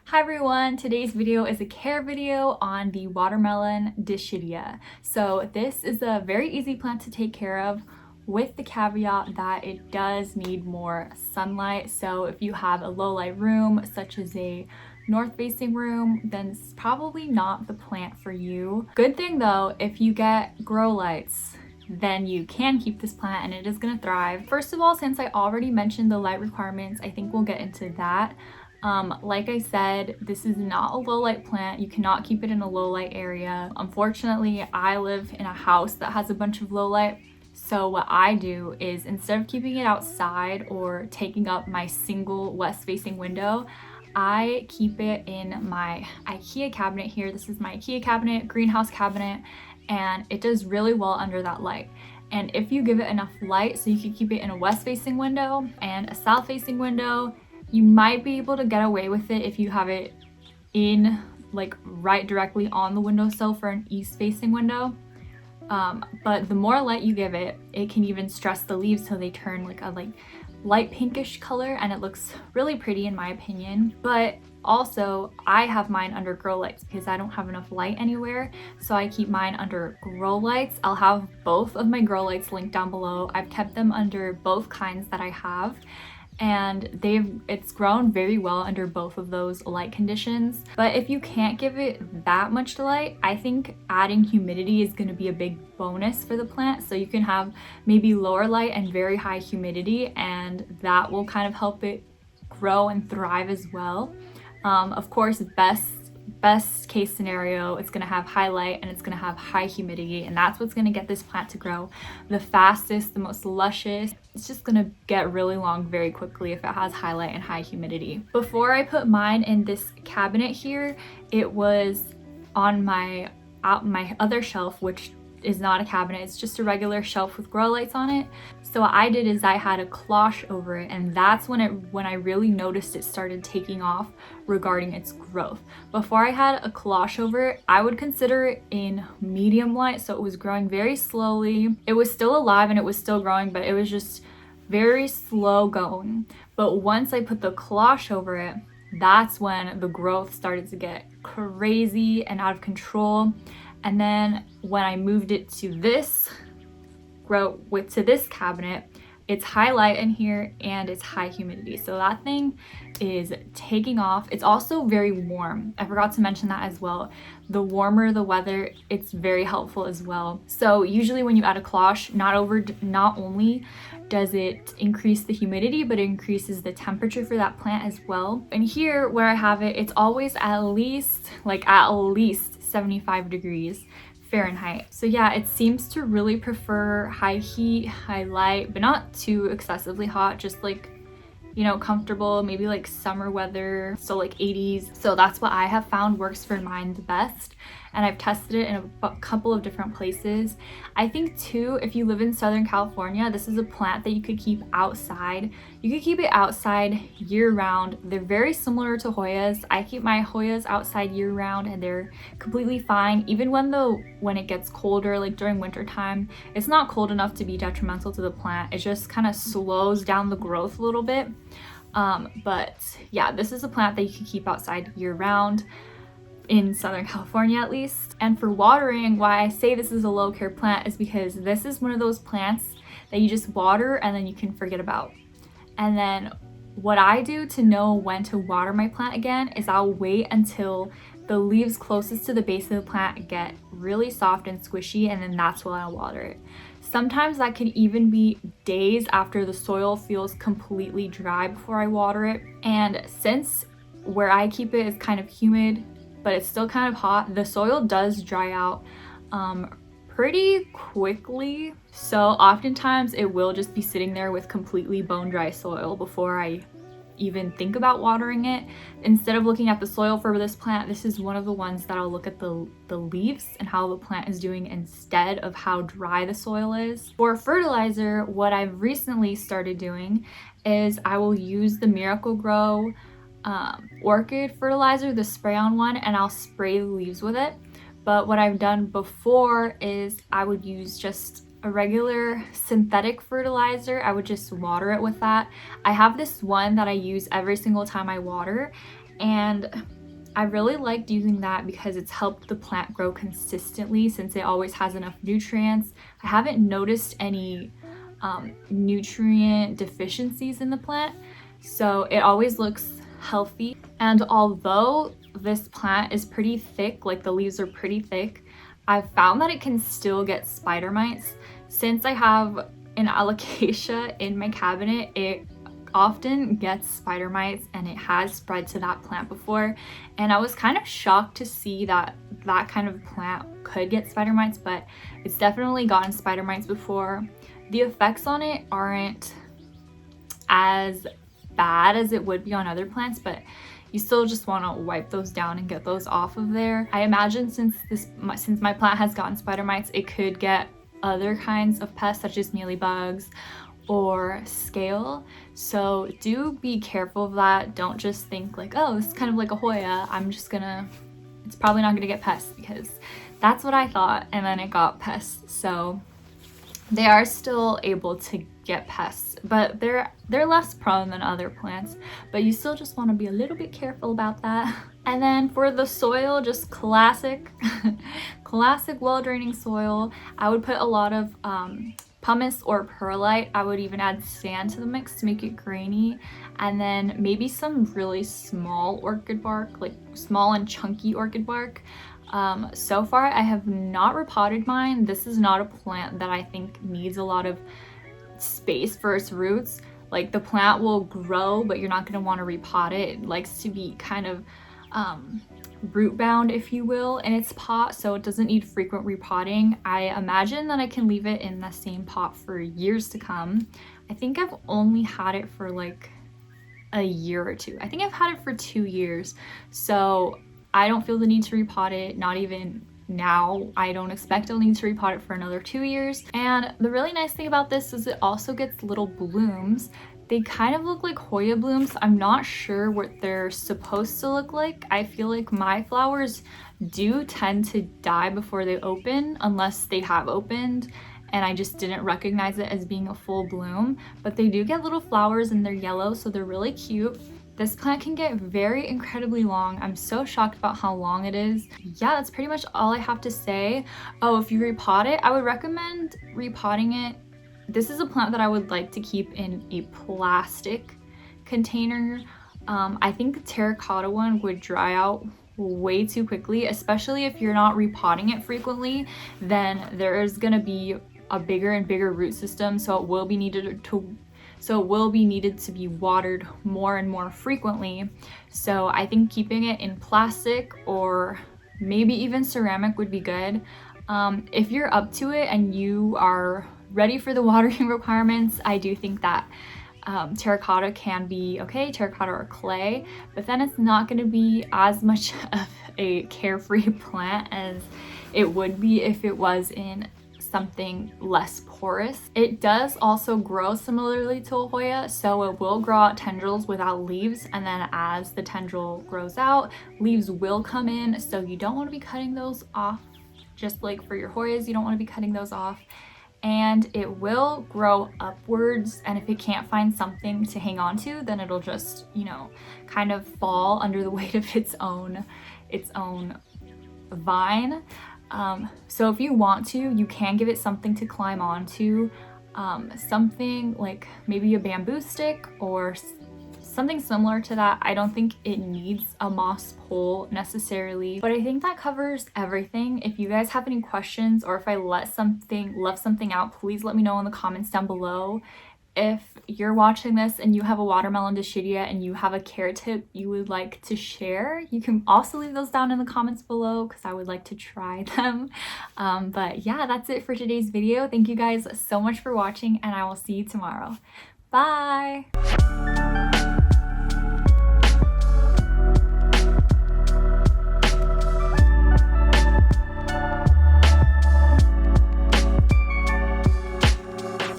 Hi everyone, today's video is a care video on the watermelon Dischidia. So this is a very easy plant to take care of with the caveat that it does need more sunlight. So if you have a low light room such as a north facing room, then it's probably not the plant for you. Good thing though, if you get grow lights, then you can keep this plant and it is going to thrive. First of all, since I already mentioned the light requirements, I think we'll get into that. Like I said, this is not a low light plant. You cannot keep it in a low light area. Unfortunately, I live in a house that has a bunch of low light. So what I do is instead of keeping it outside or taking up my single west facing window, I keep it in my IKEA cabinet here. This is my IKEA cabinet, greenhouse cabinet, and it does really well under that light. And if you give it enough light, so you can keep it in a west facing window and a south facing window, you might be able to get away with it if you have it in like right directly on the windowsill for an east facing window. But the more light you give it, it can even stress the leaves so they turn like a light pinkish color, and it looks really pretty in my opinion. But also I have mine under grow lights because I don't have enough light anywhere, so I keep mine under grow lights. I'll have both of my grow lights linked down below. I've kept them under both kinds that I have, and it's grown very well under both of those light conditions. But if you can't give it that much light, I think adding humidity is going to be a big bonus for the plant. So you can have maybe lower light and very high humidity, and that will kind of help it grow and thrive as well. Of course, best case scenario, it's going to have high light and it's going to have high humidity, and that's what's going to get this plant to grow the fastest, the most luscious. It's just going to get really long very quickly if it has high light and high humidity. Before I put mine in this cabinet here, it was on my other shelf, which is not a cabinet, it's just a regular shelf with grow lights on it. So what I did is I had a cloche over it, and that's when I really noticed it started taking off regarding its growth. Before I had a cloche over it, I would consider it in medium light, so it was growing very slowly. It was still alive and it was still growing, but it was just very slow going. But once I put the cloche over it, that's when the growth started to get crazy and out of control. And then when I moved it to this cabinet, it's high light in here and it's high humidity. So that thing is taking off. It's also very warm. I forgot to mention that as well. The warmer the weather, it's very helpful as well. So usually when you add a cloche, not only does it increase the humidity, but it increases the temperature for that plant as well. And here where I have it, it's always at least 75 degrees Fahrenheit. So yeah, it seems to really prefer high heat, high light, but not too excessively hot, just comfortable, maybe like summer weather, so like 80s. So that's what I have found works for mine the best, and I've tested it in a couple of different places. I think too, if you live in Southern California, this is a plant that you could keep outside. You could keep it outside year round. They're very similar to Hoyas. I keep my Hoyas outside year round and they're completely fine. Even when it gets colder, like during winter time, it's not cold enough to be detrimental to the plant. It just kind of slows down the growth a little bit. But yeah, this is a plant that you can keep outside year round in Southern California at least. And for watering, why I say this is a low care plant is because this is one of those plants that you just water and then you can forget about. And then what I do to know when to water my plant again is I'll wait until the leaves closest to the base of the plant get really soft and squishy, and then that's when I'll water it. Sometimes that can even be days after the soil feels completely dry before I water it. And since where I keep it is kind of humid, but it's still kind of hot, the soil does dry out pretty quickly. So oftentimes it will just be sitting there with completely bone dry soil before I even think about watering it. Instead of looking at the soil for this plant, this is one of the ones that I'll look at the leaves and how the plant is doing instead of how dry the soil is. For fertilizer, what I've recently started doing is I will use the Miracle-Gro orchid fertilizer, the spray-on one, and I'll spray the leaves with it. But what I've done before is I would use just a regular synthetic fertilizer. I would just water it with that. I have this one that I use every single time I water, and I really liked using that because it's helped the plant grow consistently since it always has enough nutrients. I haven't noticed any nutrient deficiencies in the plant, so it always looks healthy. And although this plant is pretty thick, like the leaves are pretty thick, I've found that it can still get spider mites. Since I have an alocasia in my cabinet, it often gets spider mites and it has spread to that plant before, and I was kind of shocked to see that that kind of plant could get spider mites, but it's definitely gotten spider mites before. The effects on it aren't as bad as it would be on other plants, but you still just want to wipe those down and get those off of there. I imagine since my plant has gotten spider mites, it could get other kinds of pests such as mealybugs or scale, so do be careful of that. Don't just think like, oh, it's kind of like a Hoya, it's probably not gonna get pests, because that's what I thought, and then it got pests. So they are still able to get pests, but they're less prone than other plants, but you still just want to be a little bit careful about that. And then for the soil, just classic classic well-draining soil. I would put a lot of pumice or perlite. I would even add sand to the mix to make it grainy, and then maybe some really small orchid bark, like small and chunky orchid bark. So far I have not repotted mine. This is not a plant that I think needs a lot of space for its roots. Like, the plant will grow, but you're not going to want to repot it. It likes to be kind of root bound, if you will, in its pot, so it doesn't need frequent repotting. I imagine that I can leave it in the same pot for years to come. I think I've only had it for like a year or two. I think I've had it for 2 years, so I don't feel the need to repot it, not even now. I don't expect I'll need to repot it for another 2 years. And the really nice thing about this is it also gets little blooms. They kind of look like Hoya blooms. I'm not sure what they're supposed to look like. I feel like my flowers do tend to die before they open, unless they have opened and I just didn't recognize it as being a full bloom. But they do get little flowers and they're yellow, so they're really cute. This plant can get very incredibly long. I'm so shocked about how long it is. Yeah, that's pretty much all I have to say. Oh, if you repot it, I would recommend repotting it. This is a plant that I would like to keep in a plastic container. I think the terracotta one would dry out way too quickly, especially if you're not repotting it frequently. Then there is gonna be a bigger and bigger root system, so it will be needed to be watered more and more frequently. So I think keeping it in plastic or maybe even ceramic would be good. If you're up to it and you are ready for the watering requirements, I do think that terracotta can be okay, terracotta or clay, but then it's not going to be as much of a carefree plant as it would be if it was in something less porous. It does also grow similarly to a Hoya, so it will grow out tendrils without leaves, and then as the tendril grows out, leaves will come in, so you don't want to be cutting those off. Just like for your Hoyas, you don't want to be cutting those off. And it will grow upwards, and if it can't find something to hang on to, then it'll just, you know, kind of fall under the weight of its own vine. So if you want to, you can give it something to climb onto, something like maybe a bamboo stick or something similar to that. I don't think it needs a moss pole necessarily, but I think that covers everything. If you guys have any questions, or if I left something out, please let me know in the comments down below. If you're watching this and you have a watermelon Dischidia and you have a care tip you would like to share, you can also leave those down in the comments below, because I would like to try them. But yeah, that's it for today's video. Thank you guys so much for watching, and I will see you tomorrow. Bye!